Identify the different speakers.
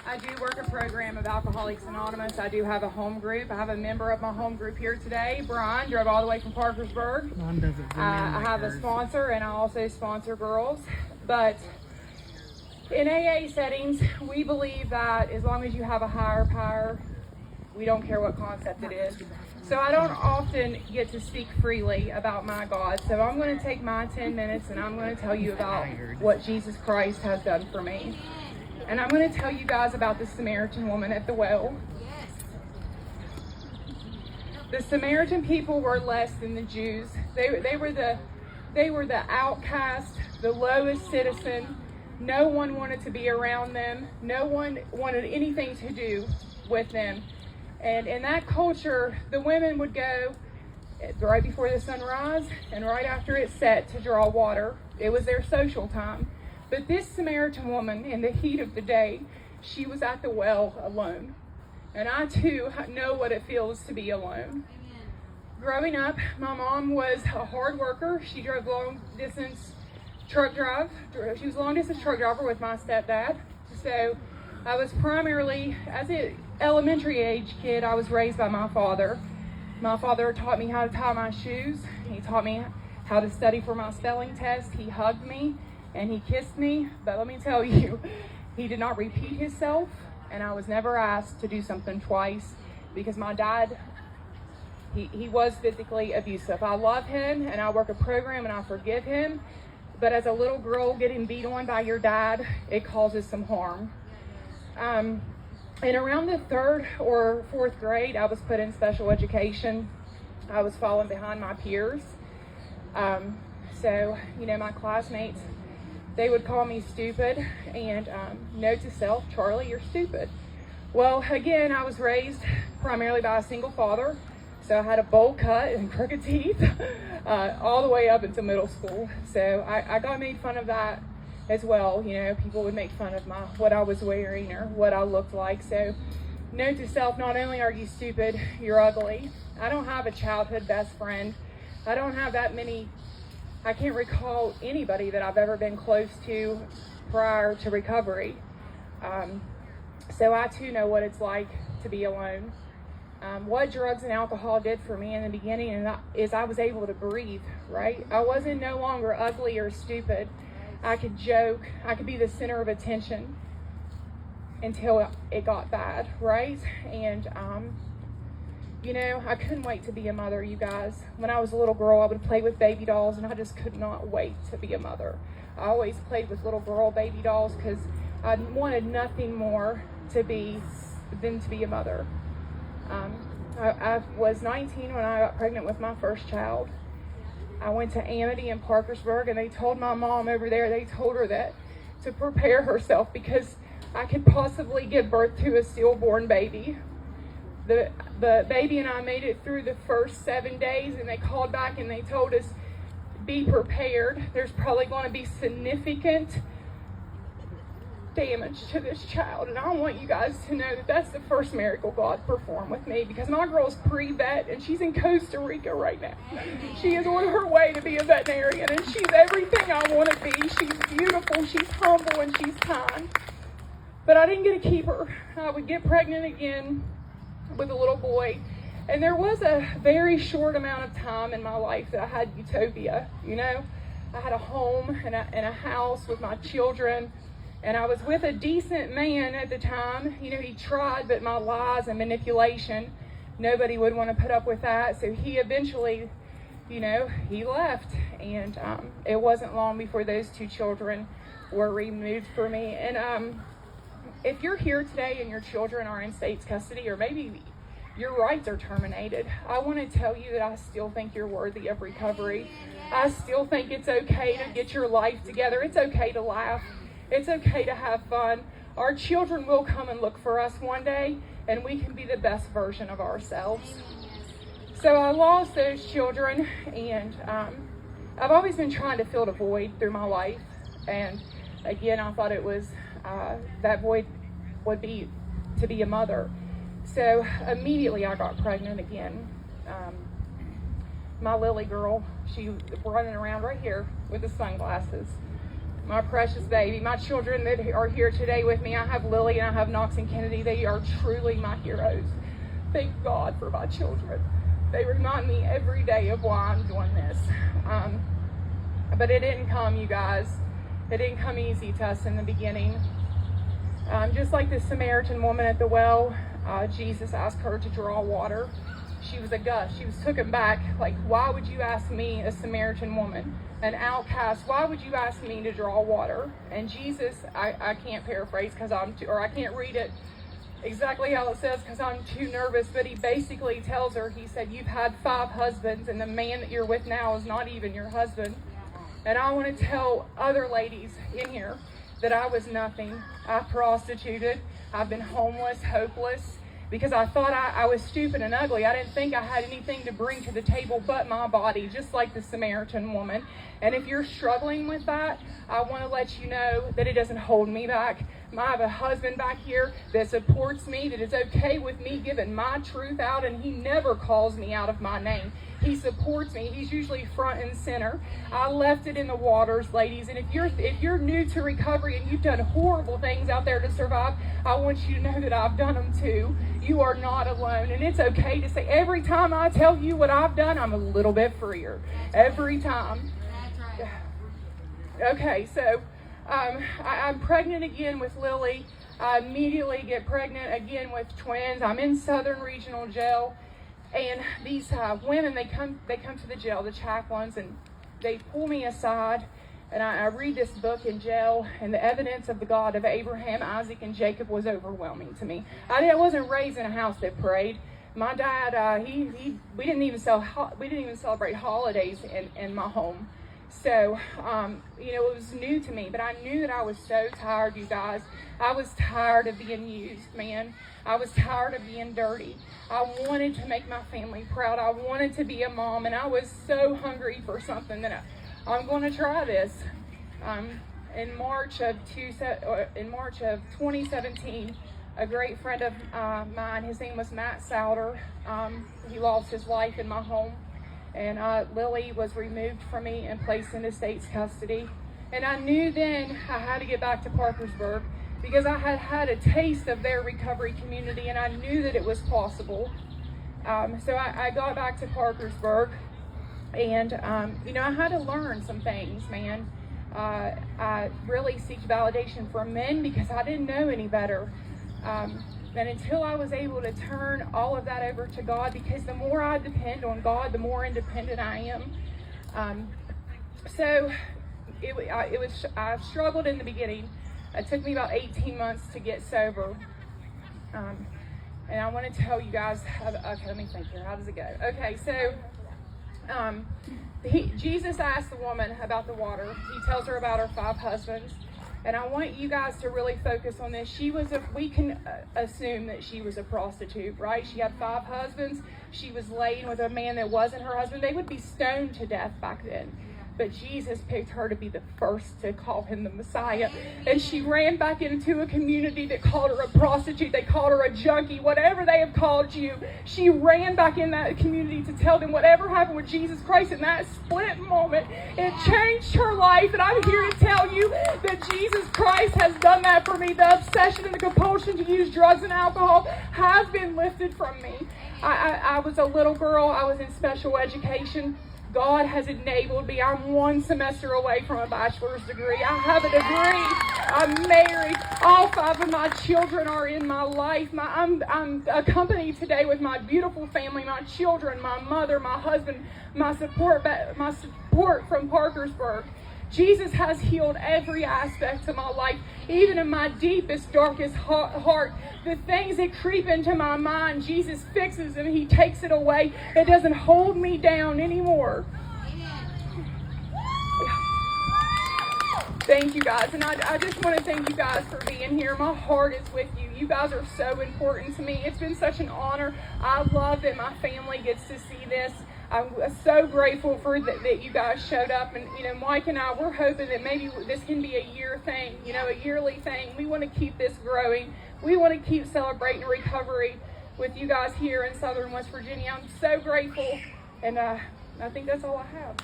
Speaker 1: I do work a program of Alcoholics Anonymous. I do have a home group. I have a member of my home group here today. Brian drove all the way from Parkersburg. I have a sponsor, and I also sponsor girls. But in AA settings, we believe that as long as you have a higher power, we don't care what concept it is. So I don't often get to speak freely about my God. So I'm going to take my 10 minutes and I'm going to tell you about what Jesus Christ has done for me. And I'm going to tell you guys about the Samaritan woman at the well. The Samaritan people were less than the Jews. They were the outcast, the lowest citizen. No one wanted to be around them. No one wanted anything to do with them. And in that culture, the women would go right before the sunrise and right after it set to draw water. It was their social time. But this Samaritan woman, in the heat of the day, she was at the well alone. And I too know what it feels to be alone. Growing up, my mom was a hard worker. She drove long distance truck drive. She was a long distance truck driver with my stepdad. So I was primarily, as an elementary age kid, I was raised by my father. My father taught me how to tie my shoes. He taught me how to study for my spelling test. He hugged me and he kissed me. But let me tell you, he did not repeat himself, and I was never asked to do something twice because my dad, he was physically abusive. I love him and I work a program and I forgive him. But as a little girl getting beat on by your dad, it causes some harm. And around the 3rd or 4th grade, I was put in special education. I was falling behind my peers. So, my classmates, they would call me stupid, and note to self, Charlie, you're stupid. Well, again, I was raised primarily by a single father, so I had a bowl cut and crooked teeth all the way up into middle school. So I got made fun of that as well. People would make fun of what I was wearing or what I looked like. So note to self, not only are you stupid, you're ugly. I don't have a childhood best friend. I don't have that many. I can't recall anybody that I've ever been close to prior to recovery. So I too know what it's like to be alone. What drugs and alcohol did for me in the beginning is I was able to breathe, right? I wasn't no longer ugly or stupid. I could joke. I could be the center of attention until it got bad, right? And, I couldn't wait to be a mother, you guys. When I was a little girl, I would play with baby dolls, and I just could not wait to be a mother. I always played with little girl baby dolls because I wanted nothing more than to be a mother. I was 19 when I got pregnant with my first child. I went to Amity in Parkersburg, and they told my mom over there, they told her that to prepare herself because I could possibly give birth to a stillborn baby. The baby and I made it through the first 7 days, and they called back and they told us, be prepared. There's probably going to be significant damage to this child. And I want you guys to know that that's the first miracle God performed with me, because my girl's pre-vet and she's in Costa Rica right now. She is on her way to be a veterinarian, and she's everything I want to be. She's beautiful, she's humble, and she's kind. But I didn't get to keep her. I would get pregnant again with a little boy, and there was a very short amount of time in my life that I had utopia. I had a home and a house with my children, and I was with a decent man at the time. He tried, but my lies and manipulation, nobody would want to put up with that. So he eventually, he left, and it wasn't long before those 2 children were removed for me. And if you're here today and your children are in state's custody, or maybe your rights are terminated, I want to tell you that I still think you're worthy of recovery. I still think it's okay to get your life together. It's okay to laugh. It's okay to have fun. Our children will come and look for us one day, and we can be the best version of ourselves. So I lost those children, and I've always been trying to fill the void through my life. And again, I thought it was that void would be to be a mother. So immediately I got pregnant again. My Lily girl, she was running around right here with the sunglasses. my precious baby. My children that are here today with me, I have Lily and I have Knox and Kennedy. They are truly my heroes. Thank God for my children. They remind me every day of why I'm doing this. But it didn't come, you guys. It didn't come easy to us in the beginning. Just like the Samaritan woman at the well, Jesus asked her to draw water. She was aghast. She was taken back. Like, why would you ask me, a Samaritan woman, an outcast? Why would you ask me to draw water? And Jesus, I can't paraphrase because I can't read it exactly how it says because I'm too nervous, but he basically tells her, he said, you've had 5 husbands and the man that you're with now is not even your husband. And I want to tell other ladies in here that I was nothing. I prostituted. I've been homeless, hopeless, because I thought I was stupid and ugly. I didn't think I had anything to bring to the table but my body, just like the Samaritan woman. And if you're struggling with that, I want to let you know that it doesn't hold me back. I have a husband back here that supports me, that is okay with me giving my truth out, and he never calls me out of my name. He supports me. He's usually front and center. I left it in the waters, ladies. And if you're new to recovery and you've done horrible things out there to survive, I want you to know that I've done them too. You are not alone. And it's okay to say, every time I tell you what I've done, I'm a little bit freer. Every time.
Speaker 2: That's right.
Speaker 1: Okay, so I'm pregnant again with Lily. I immediately get pregnant again with twins. I'm in Southern Regional Jail. And these women, they come to the jail, the chaplains, and they pull me aside, and I read this book in jail, and the evidence of the God of Abraham, Isaac, and Jacob was overwhelming to me. I wasn't raised in a house that prayed. My dad, we didn't even celebrate holidays in my home. So, it was new to me, but I knew that I was so tired, you guys. I was tired of being used, man. I was tired of being dirty. I wanted to make my family proud. I wanted to be a mom, and I was so hungry for something that I'm going to try this. In March of 2017, a great friend of mine, his name was Matt Souter, he lost his life in my home. And Lily was removed from me and placed into state's custody. And I knew then I had to get back to Parkersburg because I had had a taste of their recovery community, and I knew that it was possible. So I got back to Parkersburg, and I had to learn some things, man. I really seek validation from men because I didn't know any better. And until I was able to turn all of that over to God, because the more I depend on God, the more independent I am. I struggled in the beginning. It took me about 18 months to get sober. And I want to tell you guys, okay, let me think here. How does it go? Okay, so Jesus asked the woman about the water. He tells her about her 5 husbands. And I want you guys to really focus on this. We can assume that she was a prostitute, right? She had 5 husbands. She was laying with a man that wasn't her husband. They would be stoned to death back then. But Jesus picked her to be the first to call him the Messiah. And she ran back into a community that called her a prostitute. They called her a junkie, whatever they have called you. She ran back in that community to tell them whatever happened with Jesus Christ in that split moment. It changed her life. And I'm here to tell you that Jesus Christ has done that for me. The obsession and the compulsion to use drugs and alcohol has been lifted from me. I was a little girl. I was in special education. God has enabled me. I'm 1 semester away from a bachelor's degree. I have a degree. I'm married. All 5 of my children are in my life. I'm accompanied today with my beautiful family, my children, my mother, my husband, my support from Parkersburg. Jesus has healed every aspect of my life, even in my deepest, darkest heart. The things that creep into my mind, Jesus fixes them. He takes it away. It doesn't hold me down anymore. Thank you guys. And I just want to thank you guys for being here. My heart is with you. You guys are so important to me. It's been such an honor. I love that my family gets to see this. I'm so grateful for that you guys showed up. And, Mike and I, we're hoping that maybe this can be a year thing, a yearly thing. We want to keep this growing. We want to keep celebrating recovery with you guys here in Southern West Virginia. I'm so grateful. And I think that's all I have.